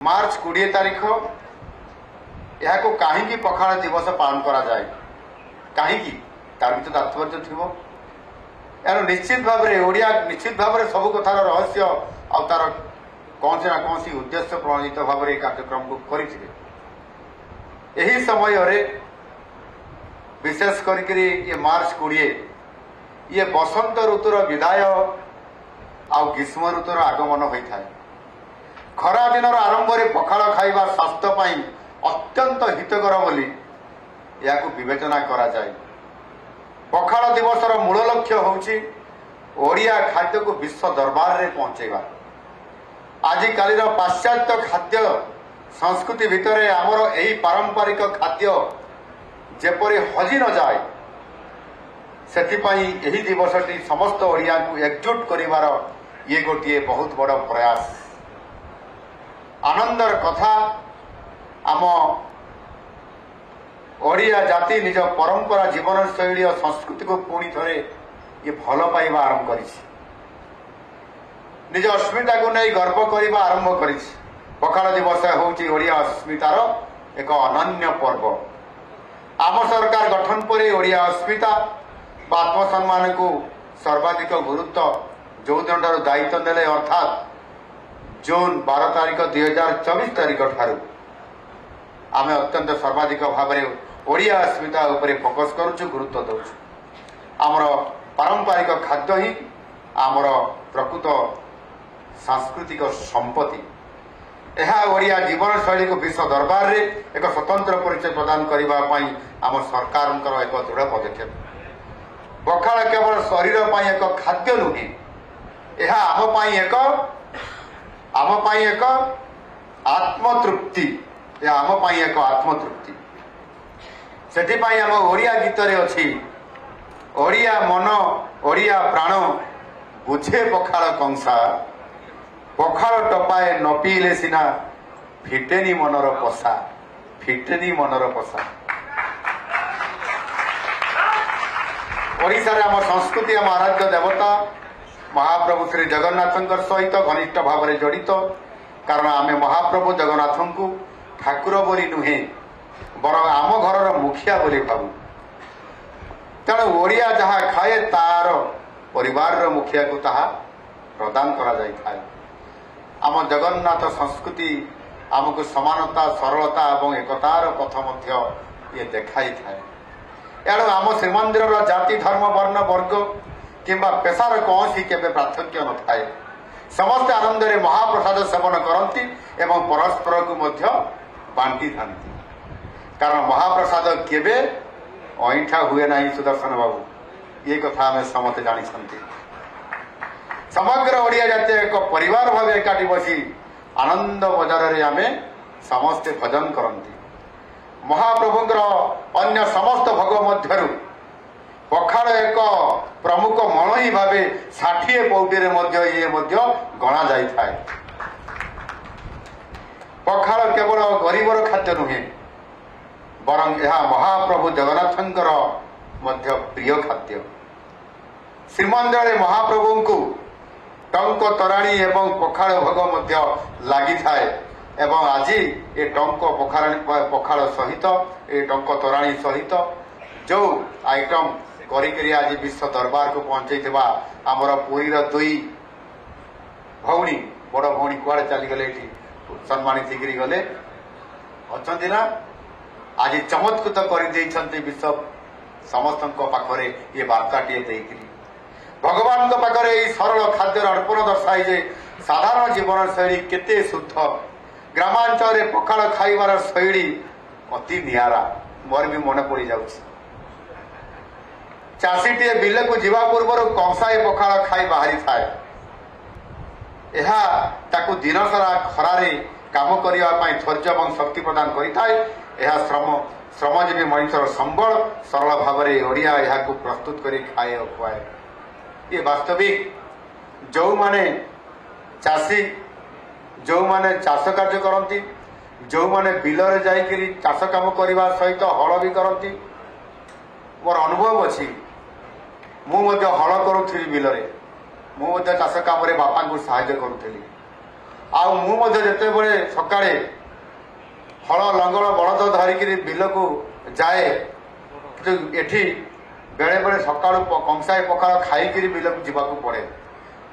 मार्च 20 तारीख यह कहीं पखाड़ दिवस पालन करा जाए कहीं तार भी तो तात्पर्य थी यार निश्चित भाव में ओडिया निश्चित भाव में सब कथार रहस्य आ तार कौन से ना कौन सी उद्देश्य प्रणोदित भाव में कार्यक्रम को करें यही समय विशेष करके ये मार्च 20 ये बसंत ऋतुर विदाय आ ग्रीष्म ऋतुर आगमन होता है। खरा दिन आरंभ में पखाड़ खाइबा स्वास्थ्य अत्यंत हितकर बोली या विवेचना करा जाए। पखाड़ दिवसर मूल लक्ष्य होउछि ओडिया खाद्य को विश्व दरबार में पहुंचेगा। आजिकालीर पाश्चात्य खाद्य संस्कृति भितर आमर यही पारंपरिक खाद्य जेपरी हजि न जाए सेथिपाई यही दिवसटी समस्त ओडिया को एकजुट करिवार ये गोटे बहुत बड़ प्रयास। आनंदर कथा आम ओडिया जाति निज परंपरा जीवन शैली और संस्कृति को पुणी थे ये भल पाइबा आरंभ कर निज अस्मिता को नहीं गर्व करने आरंभ कर। पखाड़ दिवस होउछि ओडिया अस्मितार एक अनन्य पर्व। आम सरकार गठन पर ओडिया अस्मिता आत्मसम्मान को सर्वाधिक गुरुत्व जो दिन दायित्व देले अर्थात जून 12 तारीख 2024 तारीख ठारू आम अत्यंत सर्वाधिक भाव में ओडिया अस्मिता उपरे फोकस करुचु गुरुत्व दौचु। आमर पारंपरिक खाद्य ही आमर प्रकृत सांस्कृतिक संपत्ति। यह ओडिया जीवन शैली को विश्व दरबार रे एक स्वतंत्र परिचय प्रदान करने आम सरकार एक दृढ़ पदक्षेप। पखाड़ केवल शरीर एक खाद्य नुहे यह आम एक आत्मतृप्ति आम एक आत्मतृप्ति। सेठिपाई आम ओडिया गीत रे अछि ओडिया मन ओडिया प्राण बुझे पखाड़ कंसा पखाड़ टपाए न पीले सिना फिटेनी मनर पसा फिटेनी मनर पसा। ओडिशा रे आम संस्कृति आम आराध्य देवता महाप्रभु श्री जगन्नाथ सहित घनिष्ठ भाव में जड़ित। कारण आम महाप्रभु जगन्नाथ को ठाकुर बोली नुहे बर आम घर मुखिया बोली भावु। तेणु ओडिया जहाँ खाए तार परिवार मुखिया को ताहा प्रदान करा जाय थाए। आम जगन्नाथ संस्कृति आमको समानता सरलता और एकतार पथ मध्य ये देखाई थाए। एणु आम श्रीमंदिर जाति धर्म वर्ण वर्ग किंबा पेशार कौन सी केबे पार्थक्य न थाए। समस्त आनंद रे महाप्रसाद सेवन करती एवं परस्पर को मध्य बांटी थांती। कारण महाप्रसाद केबे अईठा हुए ना सुदर्शन बाबू ये कथा आम समस्त जानी। समग्र ओडिया जाति एक परिवार भाव एकाठी बसी आनंद बजार रे आमे समस्ते भजन करती। महाप्रभुंर अन्य समस्त भोग मध्यरु पखाड़ एक प्रमुख मणई भाव 60 पौटी ये गणा जाए। पखाड़ केवल गरीबर खाद्य नुहे बरं यह महाप्रभु जगन्नाथंकर मध्य प्रिय खाद्य। श्रीमंदिर महाप्रभु को टंक तराणी एवं पखाड़ भोग मध्य लगी थाए एवं आज ये टंक पखाड़ सहित ये टंक तराणी सहित जो आइटम करी आज विश्व दरबार को पहुंचे आमर पुरीर दुई भौणी बड़ भौणी कुआड़े चलीगले सम्मानित गले अच्छा ना आज चमत्कृत कर विश्व समस्त पाखरे ये वार्ताटी देकरी भगवान पाखरे सरल खाद्यर अर्पण दर्शाई जे साधारण जीवन शैली केते शुद्ध। ग्रामांचल पखाड़ खाइबार शैली अति नियारा मोर भी मन पड़ जाऊँ। चाषीटे बिल को जीवा पूर्व कंसाए पखाड़ खाई बाहरी थाए। यह दिन सारा खरारे काम करने धैर्य और शक्ति प्रदान करें। श्रमजीवी मनुष्यर संबल सरल भाव में ओडिया यह प्रस्तुत कर खाए और खुआए। ये वास्तविक जो माने चाषी जो माने चाष कार्य करती जो माने बिलरे जाइकरी चाष काम करने सहित हल भी करती मोर अनुभव अच्छी। मुझे हल करुली बिलरे मुझे चाष काम बापा को साहाय्य करुली ଆଉ ମୁଁ ମଧ୍ୟ ଯେତେବେଳେ ସକାଳେ ହଳ ଲଙ୍ଗଳ ବଳଦ ଧରିକିରି ବିଲକୁ ଯାଏ, ଏଠି ବେଳେବେଳେ ସକାଳୁ କଂସାଏ ପଖାଳ ଖାଇକିରି ବିଲକୁ ଯିବାକୁ ପଡ଼େ।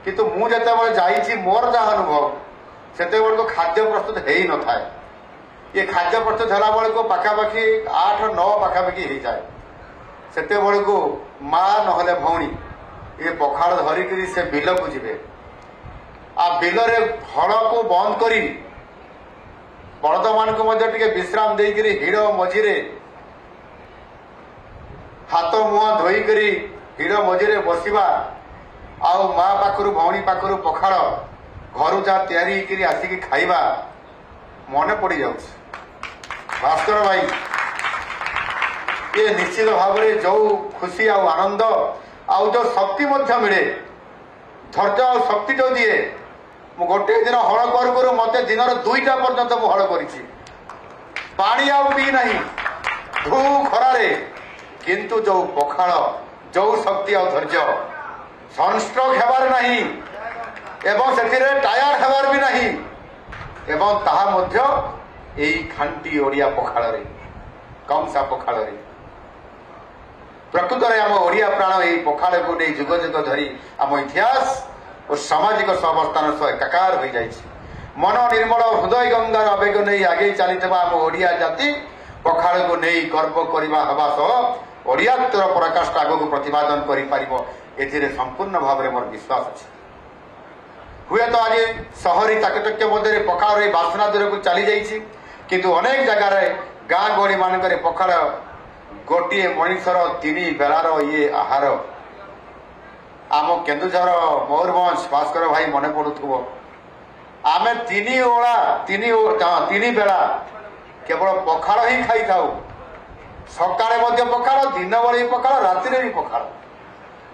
କିନ୍ତୁ ମୁଁ ଯେତେବେଳେ ଯାଇଛି ମୋର ଯାହା ଅନୁଭବ, ସେତେବେଳକୁ ଖାଦ୍ୟ ପ୍ରସ୍ତୁତ ହେଇନଥାଏ। ଏ ଖାଦ୍ୟ ପ୍ରସ୍ତୁତ ହେଲା ବେଳକୁ ପାଖାପାଖି 8-9 ପାଖାପାଖି ହେଇଯାଏ। ସେତେବେଳକୁ ମା ନହେଲେ ଭଉଣୀ ଏ ପଖାଳ ଧରିକିରି ସେ ବିଲକୁ ଯିବେ। ଆଉ ବିଲରେ ହଳକୁ ବନ୍ଦ କରି ବଳଦମାନଙ୍କୁ ମଧ୍ୟ ଟିକେ ବିଶ୍ରାମ ଦେଇକିରି ହିଡ଼ ମଝିରେ ହାତ ମୁହଁ ଧୋଇକରି ହିଡ଼ ମଝିରେ ବସିବା, ଆଉ ମା ପାଖରୁ ଭଉଣୀ ପାଖରୁ ପଖାଳ ଘରୁ ଯାହା ତିଆରି ହେଇକିରି ଆସିକି ଖାଇବା ମନେ ପଡ଼ିଯାଉଛି। ଭାସ୍କର ଭାଇ, ଏ ନିଶ୍ଚିତ ଭାବରେ ଯୋଉ ଖୁସି ଆଉ ଆନନ୍ଦ ଆଉ ଯୋଉ ଶକ୍ତି ମଧ୍ୟ ମିଳେ, ଧୈର୍ଯ୍ୟ ଆଉ ଶକ୍ତି ଯୋଉ ଦିଏ। ମୁଁ ଗୋଟିଏ ଦିନ ହଳ କରୁ କରୁ ମତେ ଦିନର 2ଟା ପର୍ଯ୍ୟନ୍ତ ମୁଁ ହଳ କରିଛି, ପାଣି ଆଉ ପିଇ ନାହିଁ ଧୂ ଖରାରେ। କିନ୍ତୁ ଯୋଉ ପଖାଳ, ଯୋଉ ଶକ୍ତି ଆଉ ଧୈର୍ଯ୍ୟ, ସନଷ୍ଟ୍ରୋକ ହେବାର ନାହିଁ ଏବଂ ସେଥିରେ ଟାୟାର୍ଡ ହେବାର ବି ନାହିଁ, ଏବଂ ତାହା ମଧ୍ୟ ଏଇ ଖାଣ୍ଟି ଓଡ଼ିଆ ପଖାଳରେ, କଂସା ପଖାଳରେ। ପ୍ରକୃତରେ ଆମ ଓଡ଼ିଆ ପ୍ରାଣ ଏଇ ପଖାଳକୁ ନେଇ ଯୁଗ ଯୁଗ ଧରି ଆମ ଇତିହାସ ଓ ସାମାଜିକ ସହାବସ୍ଥାନ ସହ ଏକାକାର ହୋଇଯାଇଛି। ମନ ନିର୍ମଳ ହୃଦୟ ଗଙ୍ଗାର ଆବେଗ ନେଇ ଆଗେଇ ଚାଲିଥିବା ଆମ ଓଡ଼ିଆ ଜାତି ପଖାଳକୁ ନେଇ ଗର୍ବ କରିବା ହେବା ସହ ଓଡ଼ିଆତ୍ୱର ପରାକାଷ୍ଠ ଆଗକୁ ପ୍ରତିପାଦନ କରିପାରିବ, ଏଥିରେ ସମ୍ପୂର୍ଣ୍ଣ ଭାବରେ ମୋର ବିଶ୍ୱାସ ଅଛି। ହୁଏତ ଆଜି ସହରୀ ଚାକଚକ୍ୟ ମଧ୍ୟରେ ପଖାଳର ଏହି ବାସ୍ନା ଦୂରକୁ ଚାଲିଯାଇଛି, କିନ୍ତୁ ଅନେକ ଜାଗାରେ ଗାଁ ଗହଳି ମାନଙ୍କରେ ପଖାଳ ଗୋଟିଏ ମଣିଷର 3 ବେଳାର ଇଏ ଆହାର। ଆମ କେନ୍ଦୁଝର, ମୟୂରଭଞ୍ଜ, ଭାସ୍କର ଭାଇ ମନେ ପଡୁଥିବ, ଆମେ 3 ବେଳା କେବଳ ପଖାଳ ହିଁ ଖାଇଥାଉ। ସକାଳେ ମଧ୍ୟ ପଖାଳ, ଦିନ ବେଳେ ବି ପଖାଳ, ରାତିରେ ବି ପଖାଳ।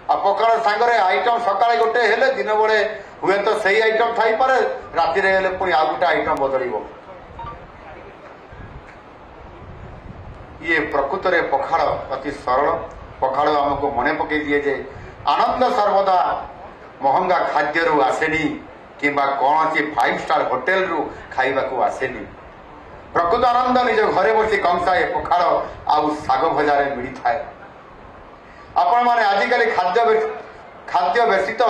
ଆଉ ପଖାଳ ସାଙ୍ଗରେ ଆଇଟମ ସକାଳେ ଗୋଟେ ହେଲେ ଦିନ ବେଳେ ହୁଏତ ସେଇ ଆଇଟମ ଥାଇପାରେ, ରାତିରେ ହେଲେ ପୁଣି ଆଉ ଗୋଟେ ଆଇଟମ ବଦଳିବ। ଇଏ ପ୍ରକୃତରେ ପଖାଳ ଅତି ସରଳ। ପଖାଳ ଆମକୁ ମନେ ପକେଇ ଦିଏ ଯେ ଆନନ୍ଦ ସର୍ବଦା ମହଙ୍ଗା ଖାଦ୍ୟରୁ ଆସେନି କିମ୍ବା କୌଣସି 5 ଷ୍ଟାର ହୋଟେଲରୁ ଖାଇବାକୁ ଆସେନି। ପ୍ରକୃତ ଆନନ୍ଦ ନିଜ ଘରେ ବସି କଂସାଏ ପଖାଳ ଆଉ ଶାଗ ଭଜାରେ ମିଳିଥାଏ। ଆପଣମାନେ ଆଜିକାଲି ଖାଦ୍ୟ ବ୍ୟତୀତ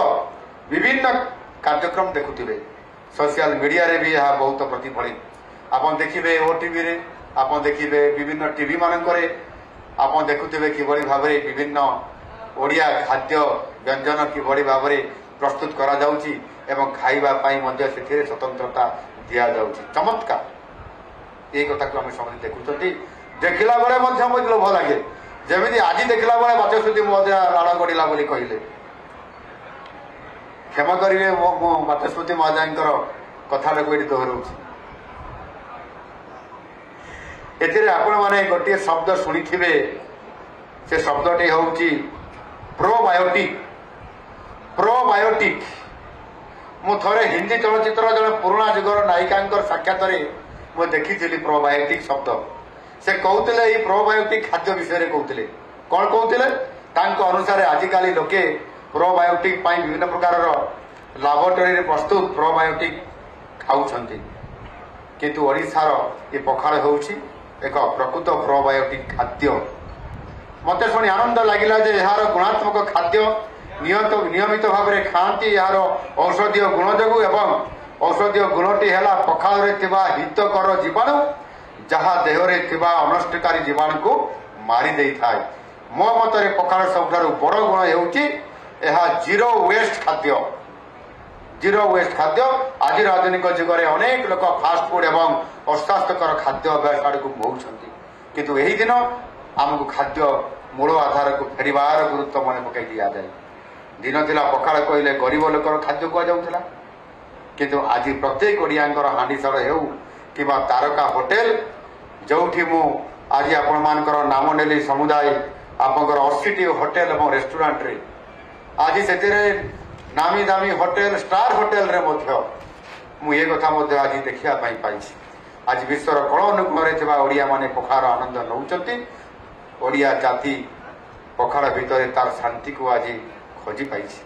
ବିଭିନ୍ନ କାର୍ଯ୍ୟକ୍ରମ ଦେଖୁଥିବେ, ସୋସିଆଲ ମିଡିଆରେ ବି ଏହା ବହୁତ ପ୍ରତିଫଳିତ। ଆପଣ ଦେଖିବେ ଓଟିଭିରେ, ଆପଣ ଦେଖିବେ ବିଭିନ୍ନ ଟିଭି ମାନଙ୍କରେ, ଆପଣ ଦେଖୁଥିବେ କିଭଳି ଭାବରେ ବିଭିନ୍ନ ଓଡ଼ିଆ ଖାଦ୍ୟ ବ୍ୟଞ୍ଜନ କିଭଳି ଭାବରେ ପ୍ରସ୍ତୁତ କରାଯାଉଛି ଏବଂ ଖାଇବା ପାଇଁ ମଧ୍ୟ ସେଥିରେ ସ୍ୱତନ୍ତ୍ରତା ଦିଆଯାଉଛି। ଚମତ୍କାର, এই କଥାକୁ ଆମେ ସମସ୍ତେ ଦେଖୁଛନ୍ତି। ଦେଖିଲା ବେଳେ ମଧ୍ୟ ମୋତେ ଲୋଭ ଲାଗେ, ଯେମିତି ଆଜି ଦେଖିଲା ବେଳେ ବାଚସ୍ପତି ମହୋଦୟ ଲାଳ ଗଡ଼ିଲା ବୋଲି କହିଲେ। କ୍ଷମା କରିବେ, ମୁଁ ବାଚସ୍ପତି ମହୋଦୟଙ୍କର କଥାଟାକୁ ଏଠି ଦୋହରଉଛି। ଏଥିରେ ଆପଣମାନେ ଗୋଟିଏ ଶବ୍ଦ ଶୁଣିଥିବେ, ସେ ଶବ୍ଦଟି ହେଉଛି ପ୍ରୋବାୟୋଟିକ। ପ୍ରୋବାୟୋଟିକ, ମୁଁ ଥରେ ହିନ୍ଦୀ ଚଳଚ୍ଚିତ୍ର ଜଣେ ପୁରୁଣା ଯୁଗର ନାୟିକାଙ୍କର ସାକ୍ଷାତରେ ମୁଁ ଦେଖିଥିଲି ପ୍ରୋବାୟୋଟିକ ଶବ୍ଦ। ସେ କହୁଥିଲେ ଏଇ ପ୍ରୋବାୟୋଟିକ ଖାଦ୍ୟ ବିଷୟରେ କହୁଥିଲେ। କ'ଣ କହୁଥିଲେ? ତାଙ୍କ ଅନୁସାରେ ଆଜିକାଲି ଲୋକେ ପ୍ରୋବାୟୋଟିକ ପାଇଁ ବିଭିନ୍ନ ପ୍ରକାରର ଲାବୋରେଟୋରୀରେ ପ୍ରସ୍ତୁତ ପ୍ରୋବାୟୋଟିକ ଖାଉଛନ୍ତି, କିନ୍ତୁ ଓଡ଼ିଶାର ଏ ପଖାଳ ହେଉଛି ଏକ ପ୍ରକୃତ ପ୍ରୋବାୟୋଟିକ ଖାଦ୍ୟ। ମୋତେ ଶୁଣି ଆନନ୍ଦ ଲାଗିଲା ଯେ ଏହାର ଗୁଣାତ୍ମକ ଖାଦ୍ୟ ନିୟମିତ ଭାବରେ ଖାଆନ୍ତି ଏହାର ଔଷଧୀୟ ଗୁଣ ଯୋଗୁଁ, ଏବଂ ଔଷଧୀୟ ଗୁଣଟି ହେଲା ପଖାଳରେ ଥିବା ହିତକର ଜୀବାଣୁ, ଯାହା ଦେହରେ ଥିବା ଅନଷ୍ଟକାରୀ ଜୀବାଣୁକୁ ମାରି ଦେଇଥାଏ। ମୋ ମତରେ ପଖାଳ ସବୁଠାରୁ ବଡ଼ ଗୁଣ ହେଉଛି ଏହା ଜିରୋ ୱେଷ୍ଟ ଖାଦ୍ୟ। ଜିରୋ ୱେଷ୍ଟ ଖାଦ୍ୟ। ଆଜିର ଆଧୁନିକ ଯୁଗରେ ଅନେକ ଲୋକ ଫାଷ୍ଟ ଫୁଡ ଏବଂ ଅସ୍ୱାସ୍ଥ୍ୟକର ଖାଦ୍ୟ ଅଭ୍ୟାସ ଆଡ଼କୁ ବହୁଛନ୍ତି, କିନ୍ତୁ ଏହି ଦିନ ଆମକୁ ଖାଦ୍ୟ ମୂଳ ଆଧାରକୁ ଫେରିବାର ଗୁରୁତ୍ୱ ମନେ ପକାଇ ଦିଆଯାଏ। ଦିନ ଥିଲା ପଖାଳ କହିଲେ ଗରିବ ଲୋକର ଖାଦ୍ୟ କୁହାଯାଉଥିଲା, କିନ୍ତୁ ଆଜି ପ୍ରତ୍ୟେକ ଓଡ଼ିଆଙ୍କର ହାଣ୍ଡିଶାଳ ହେଉ କିମ୍ବା ତାରକା ହୋଟେଲ, ଯୋଉଠି ମୁଁ ଆଜି ଆପଣମାନଙ୍କର ନାମ ନେଲି ସମୁଦାୟ ଆପଣଙ୍କର 80ଟି ହୋଟେଲ ଏବଂ ରେଷ୍ଟୁରାଣ୍ଟରେ, ଆଜି ସେଥିରେ ନାମୀ ଦାମୀ ହୋଟେଲ, ଷ୍ଟାର ହୋଟେଲରେ ମଧ୍ୟ ମୁଁ ଏ କଥା ମଧ୍ୟ ଆଜି ଦେଖିବା ପାଇଁ ପାଇଛି। ଆଜି ବିଶ୍ୱର କୋଣ ଅନୁକୋଣରେ ଥିବା ଓଡ଼ିଆମାନେ ପଖାଳର ଆନନ୍ଦ ନେଉଛନ୍ତି। ଓଡ଼ିଆ ଜାତି ପଖାଳ ଭିତରେ ତାର ଶାନ୍ତିକୁ ଆଜି ଖୋଜି ପାଇଛି,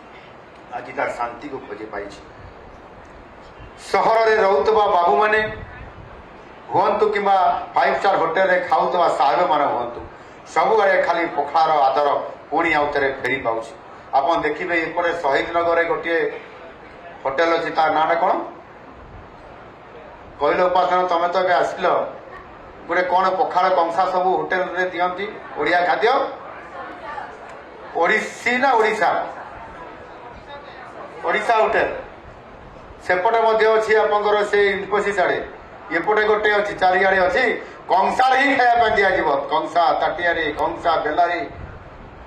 ଆଜି ତାର ଶାନ୍ତିକୁ ଖୋଜି ପାଇଛି। ସହରରେ ରହୁଥିବା ବାବୁମାନେ ହୁଅନ୍ତୁ କିମ୍ବା 5 ଷ୍ଟାର ହୋଟେଲରେ ଖାଉଥିବା ସାହେବମାନେ ହୁଅନ୍ତୁ, ସବୁଆଡ଼େ ଖାଲି ପଖାଳର ଆଦର ପୁଣି ଆଉ ଥରେ ଫେରି ପାଉଛି। ଆପଣ ଦେଖିବେ ଏପଟେ ଶହୀଦ ନଗରରେ ଗୋଟିଏ ହୋଟେଲ ଅଛି, ତା ନାଁଟା କ'ଣ କହିଲ ଉପାସନା? ତମେ ତ ଏବେ ଆସିଲ, ଗୋଟେ କ'ଣ ପଖାଳ କଂସା ସବୁ ହୋଟେଲରେ ଦିଅନ୍ତି, ଓଡ଼ିଆ ଖାଦ୍ୟ, ଓଡ଼ିଶୀ ନା ଓଡ଼ିଶା ହୋଟେଲ। ସେପଟେ ମଧ୍ୟ ଅଛି ଆପଣଙ୍କର ସେ ଇନଫୋସିସ୍ ଆଡ଼େ, ଏପଟେ ଗୋଟେ ଅଛି, ଚାରିଆଡ଼େ ଅଛି। କଂସାରେ ହିଁ ଖାଇବା ପାଇଁ ଦିଆଯିବ, କଂସା ତାଟିଆରେ, କଂସା ବେଲାରେ,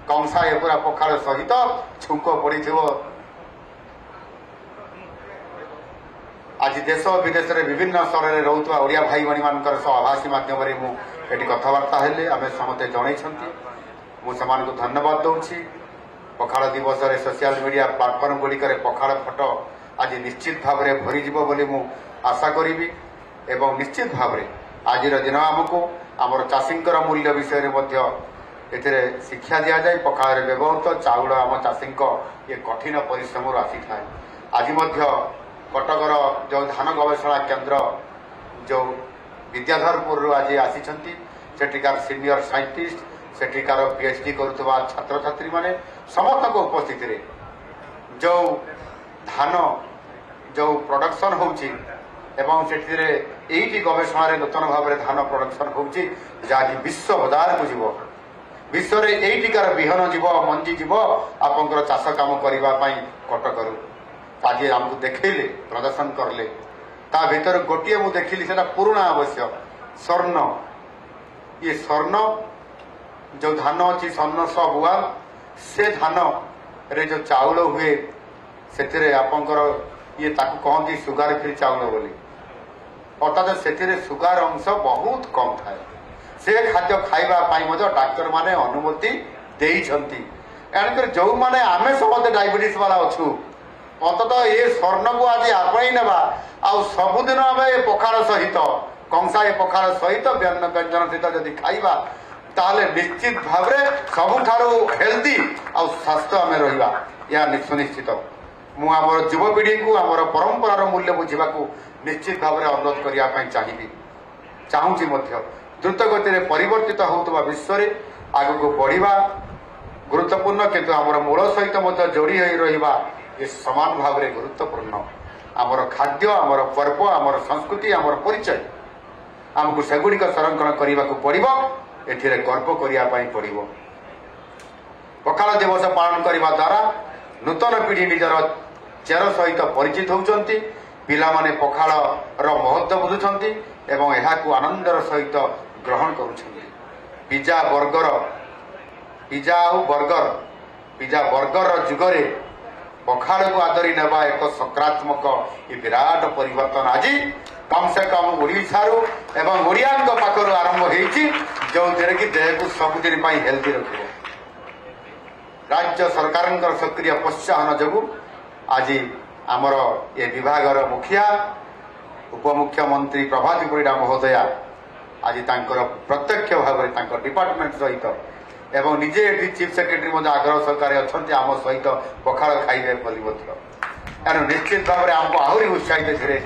କଂସା ଏ ପୁରା ପଖାଳ ସହିତ ଛୁଙ୍କ ପଡ଼ିଥିବ। ଆଜି ଦେଶ ବିଦେଶରେ ବିଭିନ୍ନ ସ୍ତରରେ ରହୁଥିବା ଓଡ଼ିଆ ଭାଇ ଭଉଣୀମାନଙ୍କର ସହ ଆଭାସୀ ମାଧ୍ୟମରେ ମୁଁ ଏଠି କଥାବାର୍ତ୍ତା ହେଲେ ଆମେ ସମସ୍ତେ ଜଣାଇଛନ୍ତି। ମୁଁ ସେମାନଙ୍କୁ ଧନ୍ୟବାଦ ଦେଉଛି। ପଖାଳ ଦିବସରେ ସୋସିଆଲ ମିଡ଼ିଆ ପ୍ଲାଟଫର୍ମ ଗୁଡ଼ିକରେ ପଖାଳ ଫଟୋ ଆଜି ନିଶ୍ଚିତ ଭାବରେ ଭରିଯିବ ବୋଲି ମୁଁ ଆଶା କରିବି ଏବଂ ନିଶ୍ଚିତ ଭାବରେ ଆଜିର ଦିନ ଆମକୁ ଆମର ଚାଷୀଙ୍କର ମୂଲ୍ୟ ବିଷୟରେ ମଧ୍ୟ ଏଥିରେ ଶିକ୍ଷା ଦିଆଯାଏ। ପଖାଳରେ ବ୍ୟବହୃତ ଚାଉଳ ଆମ ଚାଷୀଙ୍କ ଏ କଠିନ ପରିଶ୍ରମରୁ ଆସିଥାଏ। ଆଜି ମଧ୍ୟ କଟକର ଯେଉଁ ଧାନ ଗବେଷଣା କେନ୍ଦ୍ର ଯେଉଁ ବିଦ୍ୟାଧରପୁରରୁ ଆଜି ଆସିଛନ୍ତି, ସେଠିକାର ସିନିୟର ସାଇଣ୍ଟିଷ୍ଟ, ସେଠିକାର PhD କରୁଥିବା ଛାତ୍ରଛାତ୍ରୀମାନେ ସମସ୍ତଙ୍କ ଉପସ୍ଥିତିରେ ଯେଉଁ ଧାନ ଯେଉଁ ପ୍ରଡକ୍ସନ୍ ହେଉଛି ଏବଂ ସେଥିରେ ଏଇଠି ଗବେଷଣାରେ ନୂତନ ଭାବରେ ଧାନ ପ୍ରଡକ୍ସନ୍ ହେଉଛି ଯାହାକି ବିଶ୍ୱ ବଜାରକୁ ଯିବ। ବିଶ୍ୱରେ ଏଇଠିକାର ବିହନ ଯିବ, ମଞ୍ଜି ଯିବ ଆପଣଙ୍କର ଚାଷ କାମ କରିବା ପାଇଁ କଟକରୁ। ଆଜି ଆମକୁ ଦେଖେଇଲେ, ପ୍ରଦର୍ଶନ କରିଲେ। ତା ଭିତରେ ଗୋଟିଏ ମୁଁ ଦେଖିଲି, ସେଟା ପୁରୁଣା ଅବଶ୍ୟ, ସ୍ୱର୍ଣ୍ଣ। ଇଏ ସ୍ୱର୍ଣ୍ଣ ଯେଉଁ ଧାନ ଅଛି, ସ୍ୱର୍ଣ୍ଣ ବୁଆ, ସେ ଧାନରେ ଯେଉଁ ଚାଉଳ ହୁଏ ସେଥିରେ ଆପଣଙ୍କର ଇଏ ତାକୁ କହନ୍ତି ସୁଗାର ଫ୍ରି ଚାଉଳ ବୋଲି। ଅର୍ଥାତ୍ ସେଥିରେ ସୁଗାର ଅଂଶ ବହୁତ କମ୍ ଥାଏ। ସେ ଖାଦ୍ୟ ଖାଇବା ପାଇଁ ମଧ୍ୟ ଡାକ୍ତରମାନେ ଅନୁମତି ଦେଇଛନ୍ତି। ଏଣୁକରି ଯେଉଁମାନେ ଆମେ ସମସ୍ତେ ଡାଇବେଟିସ୍ ବାଲା ଅଛୁ, ଅନ୍ତତଃ ଏ ସ୍ୱର୍ଣ୍ଣକୁ ଆଜି ଆପଣେଇ ନେବା ଆଉ ସବୁଦିନ ଆମେ ଏ ପଖାଳ ସହିତ, କଂସା ଏ ପଖାଳ ସହିତ ବ୍ୟଞ୍ଜନ ସହିତ ଯଦି ଖାଇବା, ତାହେଲେ ନିଶ୍ଚିତ ଭାବରେ ସବୁଠାରୁ ହେଲ୍ଦି ଆଉ ସ୍ୱାସ୍ଥ୍ୟ ଆମେ ରହିବା, ଏହା ସୁନିଶ୍ଚିତ। ମୁଁ ଆମର ଯୁବପିଢ଼ିଙ୍କୁ ଆମର ପରମ୍ପରାର ମୂଲ୍ୟ ବୁଝିବାକୁ ନିଶ୍ଚିତ ଭାବରେ ଅନୁରୋଧ କରିବା ପାଇଁ ଚାହୁଁଛି ମଧ୍ୟ। ଦ୍ରୁତ ଗତିରେ ପରିବର୍ତ୍ତିତ ହେଉଥିବା ବିଶ୍ୱରେ ଆଗକୁ ବଢ଼ିବା ଗୁରୁତ୍ୱପୂର୍ଣ୍ଣ, କିନ୍ତୁ ଆମର ମୂଳ ସହିତ ମଧ୍ୟ ଯୋଡ଼ି ହୋଇ ରହିବା ଏ ସମାନ ଭାବରେ ଗୁରୁତ୍ୱପୂର୍ଣ୍ଣ। ଆମର ଖାଦ୍ୟ, ଆମର ପର୍ବ, ଆମର ସଂସ୍କୃତି, ଆମର ପରିଚୟ, ଆମକୁ ସେଗୁଡ଼ିକ ସଂରକ୍ଷଣ କରିବାକୁ ପଡ଼ିବ, ଏଥିରେ ଗର୍ବ କରିବା ପାଇଁ ପଡ଼ିବ। ପଖାଳ ଦିବସ ପାଳନ କରିବା ଦ୍ୱାରା ନୂତନ ପିଢ଼ି ନିଜର ଚେର ସହିତ ପରିଚିତ ହେଉଛନ୍ତି। ପିଲାମାନେ ପଖାଳର ମହତ୍ତ୍ୱ ବୁଝୁଛନ୍ତି ଏବଂ ଏହାକୁ ଆନନ୍ଦର ସହିତ ଗ୍ରହଣ କରୁଛନ୍ତି। ପିଜା ବର୍ଗର ଯୁଗରେ ପଖାଳକୁ ଆଦରି ନେବା ଏକ ସକାରାତ୍ମକ ବିରାଟ ପରିବର୍ତ୍ତନ ଆଜି କମ୍ ସେ କମ୍ ଓଡ଼ିଶାରୁ ଏବଂ ଓଡ଼ିଆଙ୍କ ପାଖରୁ ଆରମ୍ଭ ହୋଇଛି, ଯେଉଁଥିରେ କି ଦେହକୁ ସବୁଦିନ ପାଇଁ ହେଲ୍ଦି ରଖିବ। ରାଜ୍ୟ ସରକାରଙ୍କର ସକ୍ରିୟ ପ୍ରୋତ୍ସାହନ ଯୋଗୁଁ ଆଜି ଆମର ଏ ବିଭାଗର ମୁଖିଆ ଉପମୁଖ୍ୟମନ୍ତ୍ରୀ ପ୍ରଭାତୀ ପରିଡ଼ା ମହୋଦୟା ଆଜି ତାଙ୍କର ପ୍ରତ୍ୟକ୍ଷ ଭାବରେ ତାଙ୍କ ଡିପାର୍ଟମେଣ୍ଟ ସହିତ ଏବଂ ନିଜେ ଏଠି ଚିଫ୍ ସେକ୍ରେଟାରୀ ମଧ୍ୟ ଆଗ୍ରହ ସହକାରେ ଅଛନ୍ତି ଆମ ସହିତ ପଖାଳ ଖାଇବେ ବୋଲି ମଧ୍ୟ। ଏଣୁ ନିଶ୍ଚିତ ଭାବରେ ଆମକୁ ଆହୁରି ଉତ୍ସାହିତ ଏଥିରେ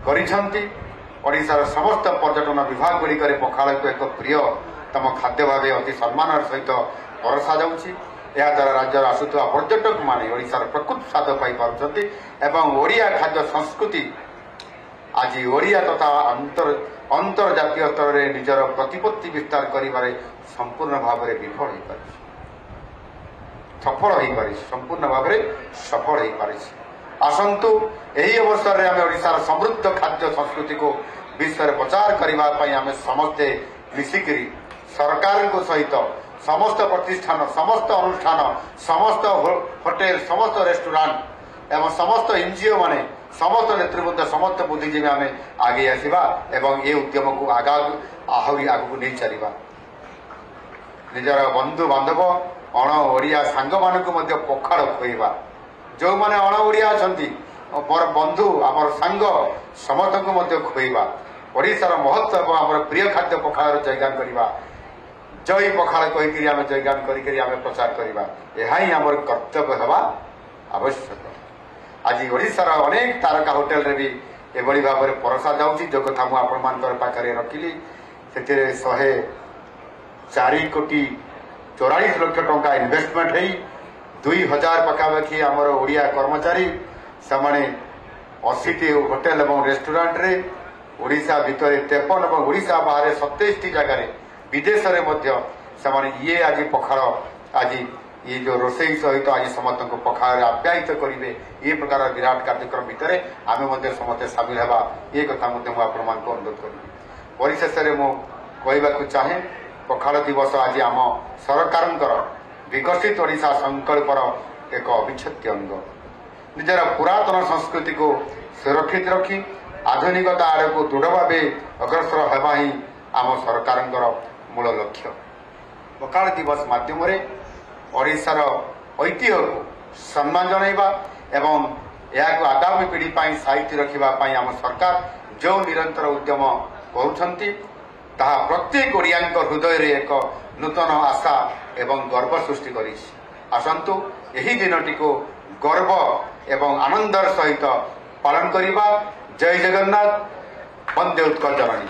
କରିଛନ୍ତି। ଓଡ଼ିଶାର ସମସ୍ତ ପର୍ଯ୍ୟଟନ ବିଭାଗ ଗୁଡ଼ିକରେ ପଖାଳକୁ ଏକ ପ୍ରିୟତମ ଖାଦ୍ୟ ଭାବେ ଅତି ସମ୍ମାନର ସହିତ ପରଷାଯାଉଛି। ଏହାଦ୍ୱାରା ରାଜ୍ୟର ଆସୁଥିବା ପର୍ଯ୍ୟଟକମାନେ ଓଡ଼ିଶାର ପ୍ରକୃତ ସ୍ୱାଦ ପାଇପାରୁଛନ୍ତି ଏବଂ ଓଡ଼ିଆ ଖାଦ୍ୟ ସଂସ୍କୃତି ଆଜି ଓଡ଼ିଆ ତଥା ଅନ୍ତର୍ଜାତୀୟ ସ୍ତରରେ ନିଜର ପ୍ରତିପତ୍ତି ବିସ୍ତାର କରିବାରେ ସମ୍ପୂର୍ଣ୍ଣ ଭାବରେ ସମ୍ପୂର୍ଣ୍ଣ ଭାବରେ ସଫଳ ହୋଇପାରିଛି। ଆସନ୍ତୁ ଏହି ଅବସରରେ ଆମେ ଓଡ଼ିଶାର ସମୃଦ୍ଧ ଖାଦ୍ୟ ସଂସ୍କୃତିକୁ ବିଶ୍ୱରେ ପ୍ରଚାର କରିବା ପାଇଁ ଆମେ ସମସ୍ତେ ମିଶିକରି ସରକାରଙ୍କ ସହିତ ସମସ୍ତ ପ୍ରତିଷ୍ଠାନ, ସମସ୍ତ ଅନୁଷ୍ଠାନ, ସମସ୍ତ ହୋଟେଲ, ସମସ୍ତ ରେଷ୍ଟୁରାଣ୍ଟ ଏବଂ ସମସ୍ତ NGO ମାନେ, ସମସ୍ତ ନେତୃବୃନ୍ଦ, ସମସ୍ତ ବୁଦ୍ଧିଜୀବୀ ଆମେ ଆଗେଇ ଆସିବା ଏବଂ ଏ ଉଦ୍ୟମକୁ ଆହୁରି ଆଗକୁ ନେଇ ଚାଲିବା। ନିଜର ବନ୍ଧୁ ବାନ୍ଧବ ଅଣ ଓଡ଼ିଆ ସାଙ୍ଗମାନଙ୍କୁ ମଧ୍ୟ ପଖାଳ ଖୁଆଇବା। ଯେଉଁମାନେ ଅଣ ଓଡ଼ିଆ ଅଛନ୍ତି, ମୋର ବନ୍ଧୁ, ଆମର ସାଙ୍ଗ, ସମସ୍ତଙ୍କୁ ମଧ୍ୟ ଖୁଆଇବା। ଓଡ଼ିଶାର ମହତ୍ତ୍ୱ ଏବଂ ଆମର ପ୍ରିୟ ଖାଦ୍ୟ ପଖାଳର ଜୟଗାନ କରିବା। ଜୟ ପଖାଳ କହିକରି ଆମେ ଜୟଗାନ କରିକରି ଆମେ ପ୍ରଚାର କରିବା। ଏହା ହିଁ ଆମର କର୍ତ୍ତବ୍ୟ ହେବା ଆବଶ୍ୟକ। आज ओडिशार अनेक तारका होटेल रे भी एभली भाव में परसा जाऊँगी जो कथा मुझे आपण पाखे रखिली से 104 कोटी 44 लाख टंका इन्वेस्टमेंट हो 2000 पखापाखि आमर ओडिया कर्मचारी से 80 होटेल और रेस्टोरेंट रे ओडिशा भितर 53 और ओडिशा बाहर 27 जगह विदेश में ये आज पखाड़ आज ये जो रोसई सहित आज समस्त पखाड़ आप्यायित करेंगे ये प्रकार विराट कार्यक्रम भितर आम समस्ते सामिल होगा ये कथा अनुरोध करी परिशेष में मुझे चाहे पखाड़ दिवस आज आम सरकार विकसित ओडिशा संकल्पर एक अविच्छेद्य अंग निजर पुरातन संस्कृति को सुरक्षित रखी आधुनिकता आड़ को दृढ़ भाव अग्रसर होगा ही आम सरकार मूल लक्ष्य पखाड़ दिवस माध्यम ओडिशार ऐतिह्य को सम्मान जनइबा एवं यह आगामी पीढ़ी साइती रखापी आम सरकार जो निरंतर उद्यम करुँच प्रत्येक ओडिया हृदय रे एक नूतन आशा एवं गर्व सृष्टि करी आसतु यही दिनटी को गर्व एवं आनंदर सहित पालन करिबा। जय जगन्नाथ, वंदे उत्कल जननी।